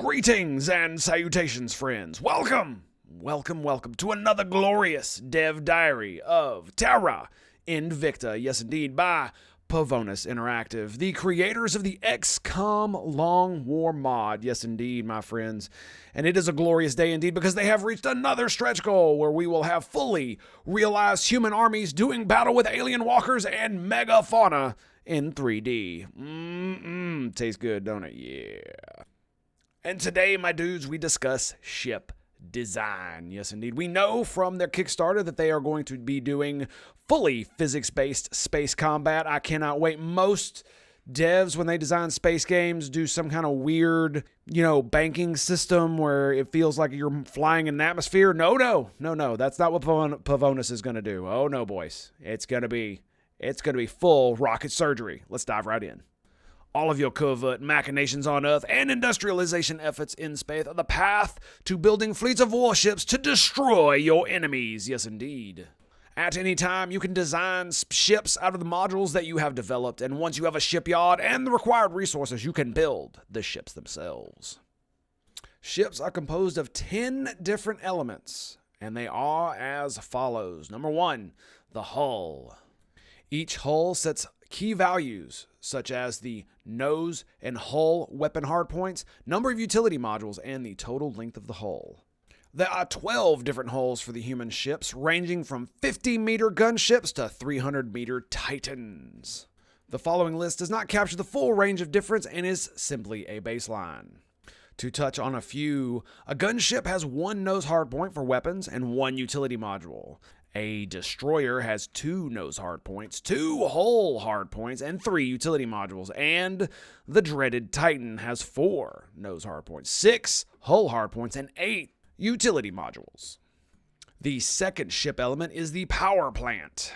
Greetings and salutations, friends. Welcome to another glorious dev diary of Terra Invicta. Yes, indeed, by Pavois Interactives, the creators of the XCOM Long War mod. Yes, indeed, my friends. And it is a glorious day indeed because they have reached another stretch goal where we will have fully realized human armies doing battle with alien walkers and megafauna in 3D. Tastes good, don't it? Yeah. And today, my dudes, we discuss ship design. Yes, indeed. We know from their Kickstarter that they are going to be doing fully physics-based space combat. I cannot wait. Most devs, when they design space games, do some kind of weird, banking system where it feels like you're flying in an atmosphere. No. That's not what Pavois is going to do. Oh, no, boys. It's going to be full rocket surgery. Let's dive right in. All of your covert machinations on Earth and industrialization efforts in space are the path to building fleets of warships to destroy your enemies. Yes, indeed. At any time, you can design ships out of the modules that you have developed, and once you have a shipyard and the required resources, you can build the ships themselves. Ships are composed of 10 different elements, and they are as follows. Number 1, the hull. Each hull sets key values, such as the nose and hull weapon hardpoints, number of utility modules, and the total length of the hull. There are 12 different hulls for the human ships, ranging from 50-meter gunships to 300-meter titans. The following list does not capture the full range of difference and is simply a baseline. To touch on a few, a gunship has 1 nose hardpoint for weapons and 1 utility module. A destroyer has 2 nose hardpoints, 2 hull hardpoints, and 3 utility modules. And the dreaded Titan has 4 nose hardpoints, 6 hull hardpoints, and 8 utility modules. The second ship element is the power plant.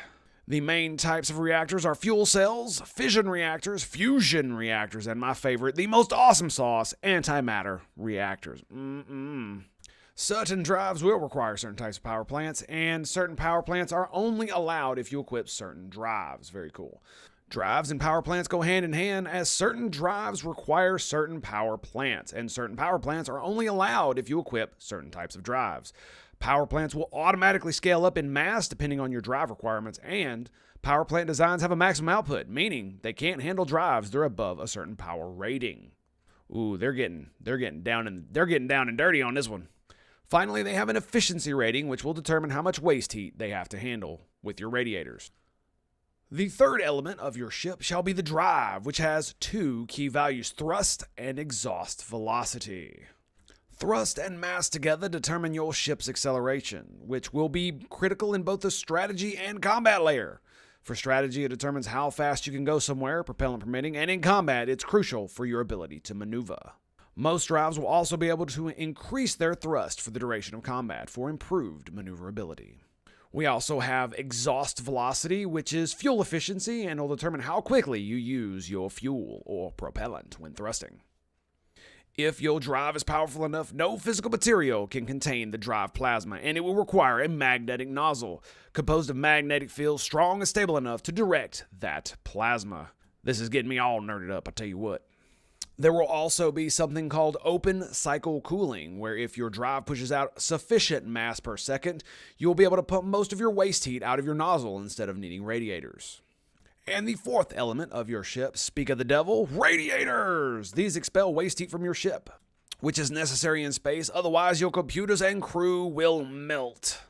The main types of reactors are fuel cells, fission reactors, fusion reactors, and my favorite, the most awesome sauce, antimatter reactors. Certain drives will require certain types of power plants, and certain power plants are only allowed if you equip certain drives. Very cool. Drives and power plants go hand in hand, as certain drives require certain power plants, and certain power plants are only allowed if you equip certain types of drives. Power plants will automatically scale up in mass depending on your drive requirements, and power plant designs have a maximum output, meaning they can't handle drives that are above a certain power rating. Ooh, they're getting down and dirty on this one. Finally, they have an efficiency rating, which will determine how much waste heat they have to handle with your radiators. The third element of your ship shall be the drive, which has 2 key values, thrust and exhaust velocity. Thrust and mass together determine your ship's acceleration, which will be critical in both the strategy and combat layer. For strategy, it determines how fast you can go somewhere, propellant permitting, and in combat, it's crucial for your ability to maneuver. Most drives will also be able to increase their thrust for the duration of combat for improved maneuverability. We also have exhaust velocity, which is fuel efficiency and will determine how quickly you use your fuel or propellant when thrusting. If your drive is powerful enough, no physical material can contain the drive plasma, and it will require a magnetic nozzle composed of magnetic fields strong and stable enough to direct that plasma. This is getting me all nerded up, I tell you what. There will also be something called open cycle cooling, where if your drive pushes out sufficient mass per second, you'll be able to pump most of your waste heat out of your nozzle instead of needing radiators. And the fourth element of your ship, speak of the devil, radiators! These expel waste heat from your ship, which is necessary in space, otherwise your computers and crew will melt.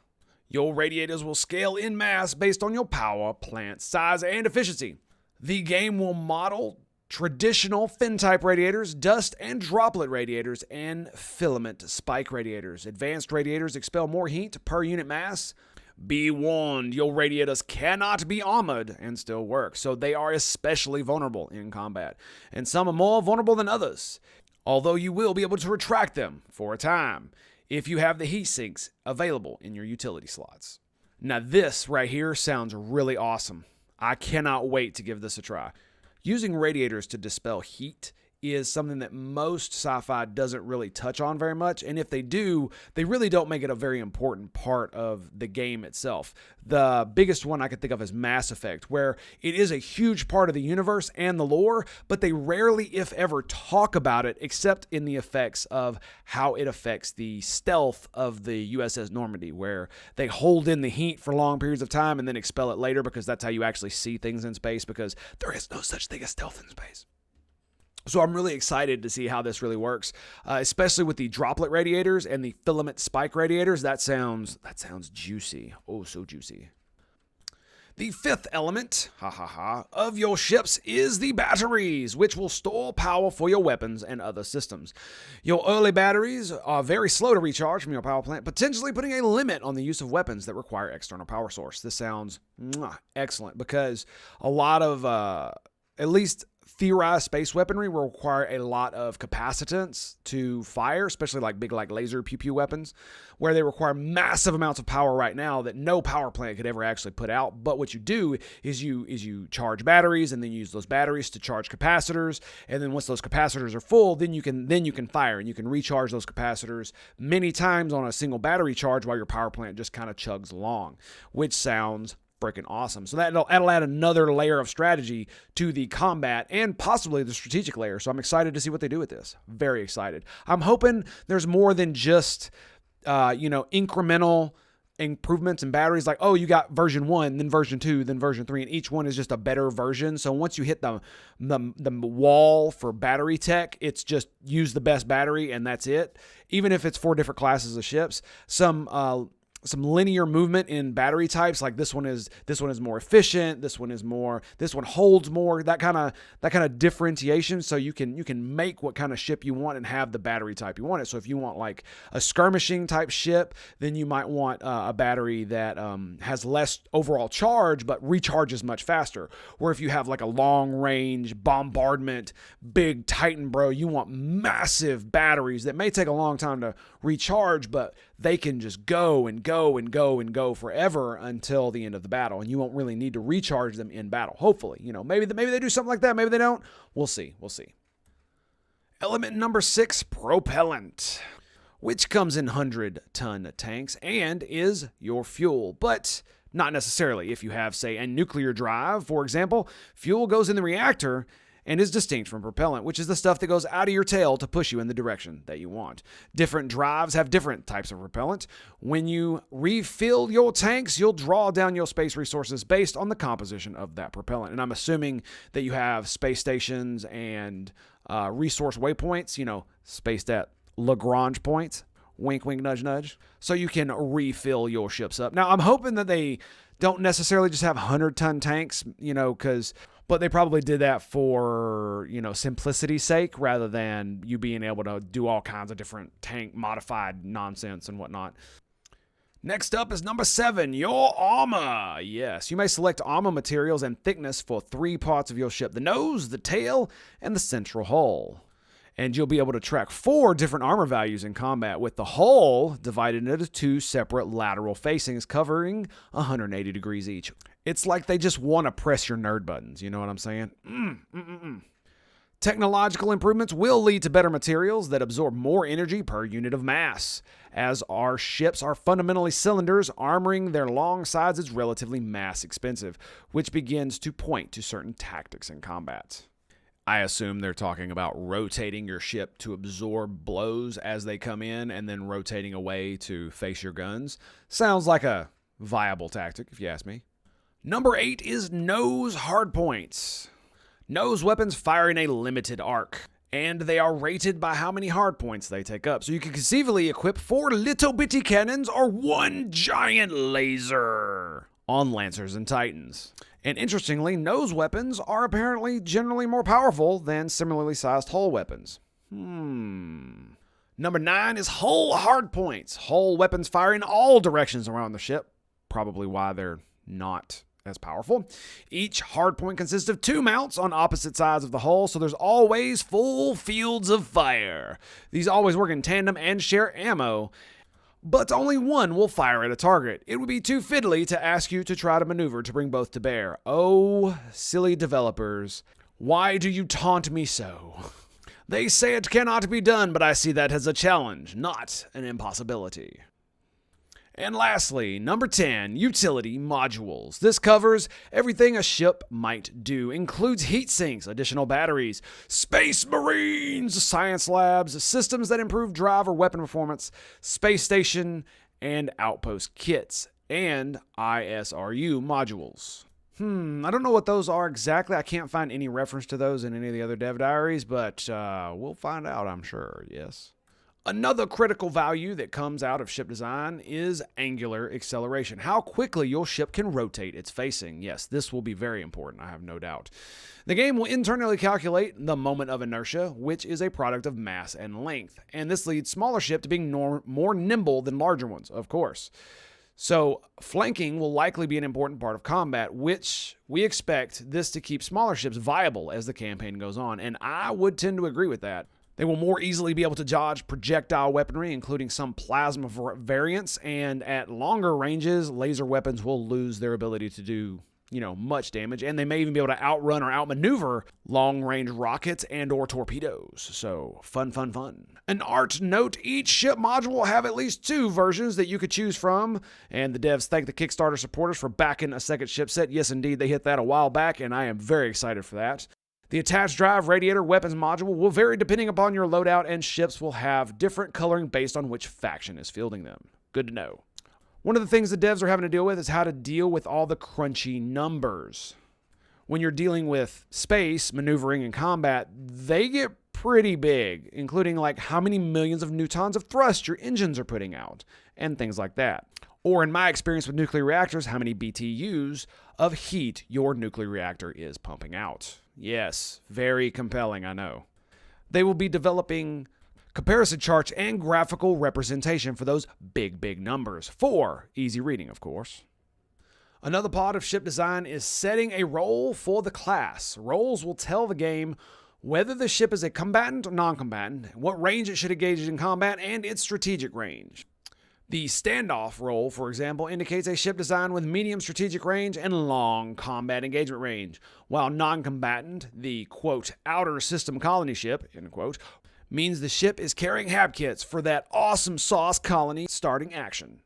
Your radiators will scale in mass based on your power plant size and efficiency. The game will model traditional fin-type radiators, dust and droplet radiators, and filament spike radiators. Advanced radiators expel more heat per unit mass. Be warned, your radiators cannot be armored and still work, so they are especially vulnerable in combat. And some are more vulnerable than others, although you will be able to retract them for a time if you have the heat sinks available in your utility slots. Now this right here sounds really awesome. I cannot wait to give this a try. Using radiators to dispel heat is something that most sci-fi doesn't really touch on very much. And if they do, they really don't make it a very important part of the game itself. The biggest one I could think of is Mass Effect, where it is a huge part of the universe and the lore, but they rarely, if ever, talk about it except in the effects of how it affects the stealth of the USS Normandy, where they hold in the heat for long periods of time and then expel it later, because that's how you actually see things in space, because there is no such thing as stealth in space. So I'm really excited to see how this really works, especially with the droplet radiators and the filament spike radiators. That sounds juicy. Oh, so juicy. The fifth element, of your ships is the batteries, which will store power for your weapons and other systems. Your early batteries are very slow to recharge from your power plant, potentially putting a limit on the use of weapons that require external power source. This sounds excellent, because a lot of, at least theorized space weaponry will require a lot of capacitance to fire, especially like big laser pew pew weapons, where they require massive amounts of power right now that no power plant could ever actually put out. But what you do is you charge batteries, and then you use those batteries to charge capacitors, and then once those capacitors are full, then you can fire, and you can recharge those capacitors many times on a single battery charge while your power plant just kind of chugs along, which sounds freaking awesome. So that'll add another layer of strategy to the combat and possibly the strategic layer. So I'm excited to see what they do with this. Very excited. I'm hoping there's more than just incremental improvements in batteries, like, oh, you got version 1, then version 2, then version 3, and each one is just a better version. So once you hit the wall for battery tech, it's just use the best battery and that's it. Even if it's 4 different classes of ships, some linear movement in battery types, like this one is more efficient, this one holds more, that kind of differentiation, so you can make what kind of ship you want and have the battery type you want it. So if you want like a skirmishing type ship, then you might want a battery that has less overall charge but recharges much faster. Or if you have like a long range bombardment big Titan, bro, you want massive batteries that may take a long time to recharge, but they can just go and go and go and go forever until the end of the battle, and you won't really need to recharge them in battle. Hopefully, maybe they do something like that. Maybe they don't. We'll see. Element number 6, propellant, which comes in 100-ton tanks and is your fuel, but not necessarily. If you have, say, a nuclear drive, for example, fuel goes in the reactor and is distinct from propellant, which is the stuff that goes out of your tail to push you in the direction that you want. Different drives have different types of propellant. When you refill your tanks, you'll draw down your space resources based on the composition of that propellant. And I'm assuming that you have space stations and resource waypoints, spaced at Lagrange points. Wink, wink, nudge, nudge. So you can refill your ships up. Now, I'm hoping that they don't necessarily just have 100-ton tanks, but they probably did that for, simplicity's sake, rather than you being able to do all kinds of different tank modified nonsense and whatnot. Next up is number 7, your armor. Yes, you may select armor materials and thickness for 3 parts of your ship: the nose, the tail, and the central hull. And you'll be able to track 4 different armor values in combat, with the hull divided into 2 separate lateral facings covering 180 degrees each. It's like they just want to press your nerd buttons, you know what I'm saying? Technological improvements will lead to better materials that absorb more energy per unit of mass. As our ships are fundamentally cylinders, armoring their long sides is relatively mass expensive, which begins to point to certain tactics in combat. I assume they're talking about rotating your ship to absorb blows as they come in and then rotating away to face your guns. Sounds like a viable tactic, if you ask me. Number 8 is nose hardpoints. Nose weapons fire in a limited arc, and they are rated by how many hardpoints they take up. So you can conceivably equip 4 little bitty cannons or 1 giant laser on Lancers and Titans. And interestingly, nose weapons are apparently generally more powerful than similarly sized hull weapons. Number 9 is hull hardpoints. Hull weapons fire in all directions around the ship, probably why they're not as powerful. Each hardpoint consists of 2 mounts on opposite sides of the hull, so there's always full fields of fire. These always work in tandem and share ammo, but only one will fire at a target. It would be too fiddly to ask you to try to maneuver to bring both to bear. Oh, silly developers, why do you taunt me so? They say it cannot be done, but I see that as a challenge, not an impossibility. And lastly, number 10, utility modules. This covers everything a ship might do, includes heat sinks, additional batteries, space marines, science labs, systems that improve drive or weapon performance, space station, and outpost kits, and ISRU modules. I don't know what those are exactly. I can't find any reference to those in any of the other dev diaries, but we'll find out, I'm sure, yes. Another critical value that comes out of ship design is angular acceleration. How quickly your ship can rotate its facing. Yes, this will be very important, I have no doubt. The game will internally calculate the moment of inertia, which is a product of mass and length. And this leads smaller ships to being more nimble than larger ones, of course. So flanking will likely be an important part of combat, which we expect this to keep smaller ships viable as the campaign goes on. And I would tend to agree with that. They will more easily be able to dodge projectile weaponry, including some plasma variants, and at longer ranges, laser weapons will lose their ability to do, much damage, and they may even be able to outrun or outmaneuver long-range rockets and or torpedoes. So, fun. An art note, each ship module will have at least 2 versions that you could choose from, and the devs thank the Kickstarter supporters for backing a second ship set. Yes, indeed, they hit that a while back, and I am very excited for that. The attached drive radiator weapons module will vary depending upon your loadout, and ships will have different coloring based on which faction is fielding them. Good to know. One of the things the devs are having to deal with is how to deal with all the crunchy numbers. When you're dealing with space, maneuvering, and combat, they get pretty big, including like how many millions of newtons of thrust your engines are putting out, and things like that. Or in my experience with nuclear reactors, how many BTUs of heat your nuclear reactor is pumping out. Yes, very compelling, I know. They will be developing comparison charts and graphical representation for those big numbers, for easy reading, of course. Another part of ship design is setting a role for the class. Roles will tell the game whether the ship is a combatant or non-combatant, what range it should engage in combat, and its strategic range. The standoff role, for example, indicates a ship design with medium strategic range and long combat engagement range, while non-combatant, the, quote, outer system colony ship, end quote, means the ship is carrying hab kits for that awesome sauce colony starting action.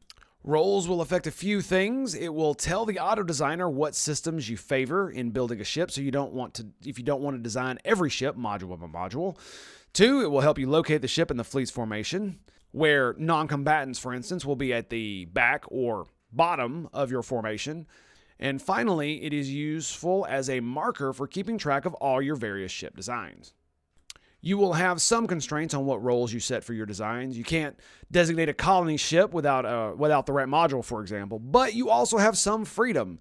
Roles will affect a few things. It will tell the auto designer what systems you favor in building a ship, so if you don't want to design every ship module by module. 2, it will help you locate the ship in the fleet's formation, where non-combatants, for instance, will be at the back or bottom of your formation. And finally, it is useful as a marker for keeping track of all your various ship designs. You will have some constraints on what roles you set for your designs. You can't designate a colony ship without the right module, for example, but you also have some freedom.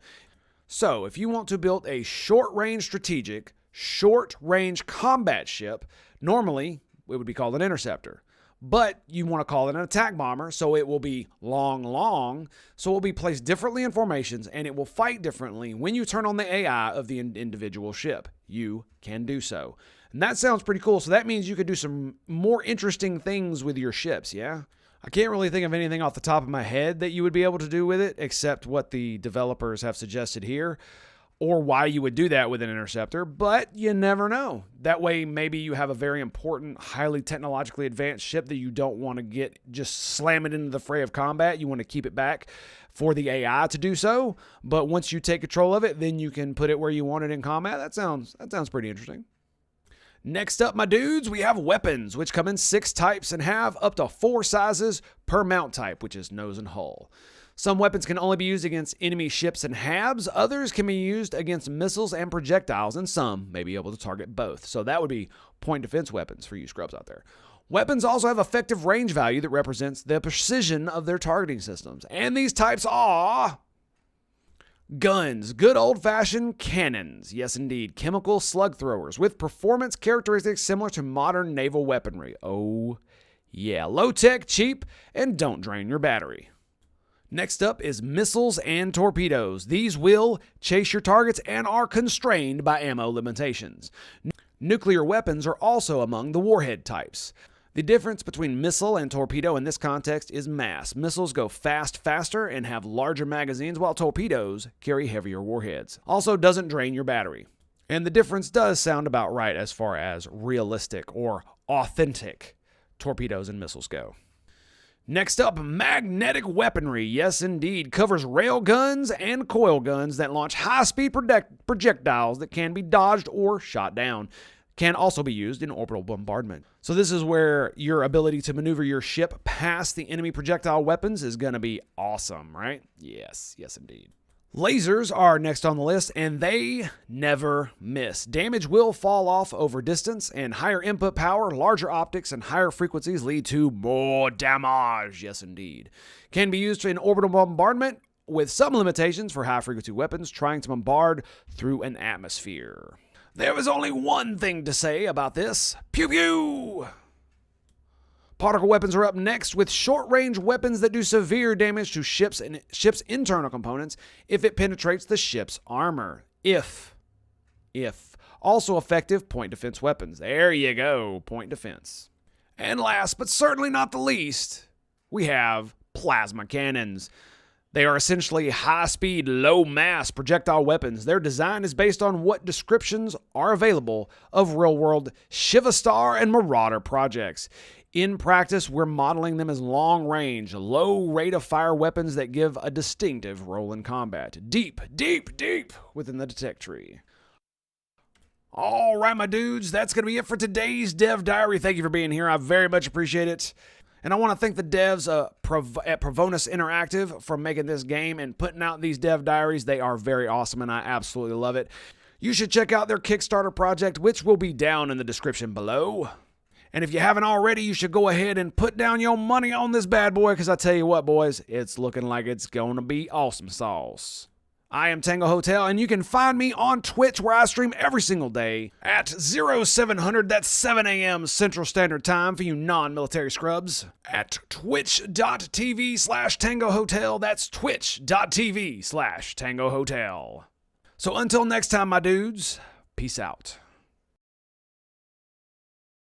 So if you want to build a short-range strategic, short-range combat ship, normally it would be called an interceptor. But you want to call it an attack bomber, so it will be long, so it will be placed differently in formations, and it will fight differently when you turn on the AI of the individual ship. You can do so. And that sounds pretty cool, so that means you could do some more interesting things with your ships, yeah? I can't really think of anything off the top of my head that you would be able to do with it, except what the developers have suggested here, or why you would do that with an interceptor, but you never know. That way, maybe you have a very important, highly technologically advanced ship that you don't want to just slam it into the fray of combat. You want to keep it back for the AI to do so, but once you take control of it, then you can put it where you want it in combat. That sounds pretty interesting. Next up, my dudes, we have weapons, which come in 6 types and have up to 4 sizes per mount type, which is nose and hull. Some weapons can only be used against enemy ships and HABs. Others can be used against missiles and projectiles, and some may be able to target both. So that would be point defense weapons for you scrubs out there. Weapons also have effective range value that represents the precision of their targeting systems. And these types are guns, good old-fashioned cannons. Yes, indeed, chemical slug throwers with performance characteristics similar to modern naval weaponry. Oh, yeah, low-tech, cheap, and don't drain your battery. Next up is missiles and torpedoes. These will chase your targets and are constrained by ammo limitations. Nuclear weapons are also among the warhead types. The difference between missile and torpedo in this context is mass. Missiles go faster, and have larger magazines, while torpedoes carry heavier warheads. Also doesn't drain your battery. And the difference does sound about right as far as realistic or authentic torpedoes and missiles go. Next up, magnetic weaponry. Yes, indeed. Covers rail guns and coil guns that launch high-speed projectiles that can be dodged or shot down. Can also be used in orbital bombardment. So this is where your ability to maneuver your ship past the enemy projectile weapons is going to be awesome, right? Yes, indeed. Lasers are next on the list, and they never miss. Damage will fall off over distance, and higher input power, larger optics, and higher frequencies lead to more damage. Yes, indeed. Can be used in orbital bombardment, with some limitations for high-frequency weapons trying to bombard through an atmosphere. There is only one thing to say about this. Pew pew! Particle weapons are up next, with short-range weapons that do severe damage to ships' internal components if it penetrates the ship's armor. If. Also effective point defense weapons. There you go, point defense. And last, but certainly not the least, we have plasma cannons. They are essentially high-speed, low-mass projectile weapons. Their design is based on what descriptions are available of real-world Shiva Star and Marauder projects. In practice, we're modeling them as long-range, low-rate-of-fire weapons that give a distinctive role in combat. Deep within the detect tree. All right, my dudes, that's going to be it for today's Dev Diary. Thank you for being here. I very much appreciate it. And I want to thank the devs at Pavois Interactive for making this game and putting out these Dev Diaries. They are very awesome, and I absolutely love it. You should check out their Kickstarter project, which will be down in the description below. And if you haven't already, you should go ahead and put down your money on this bad boy, because I tell you what, boys, it's looking like it's going to be awesome sauce. I am Tango Hotel, and you can find me on Twitch, where I stream every single day at 0700, that's 7 a.m. Central Standard Time for you non-military scrubs, at twitch.tv/Tango Hotel, that's twitch.tv/Tango Hotel. So until next time, my dudes, peace out.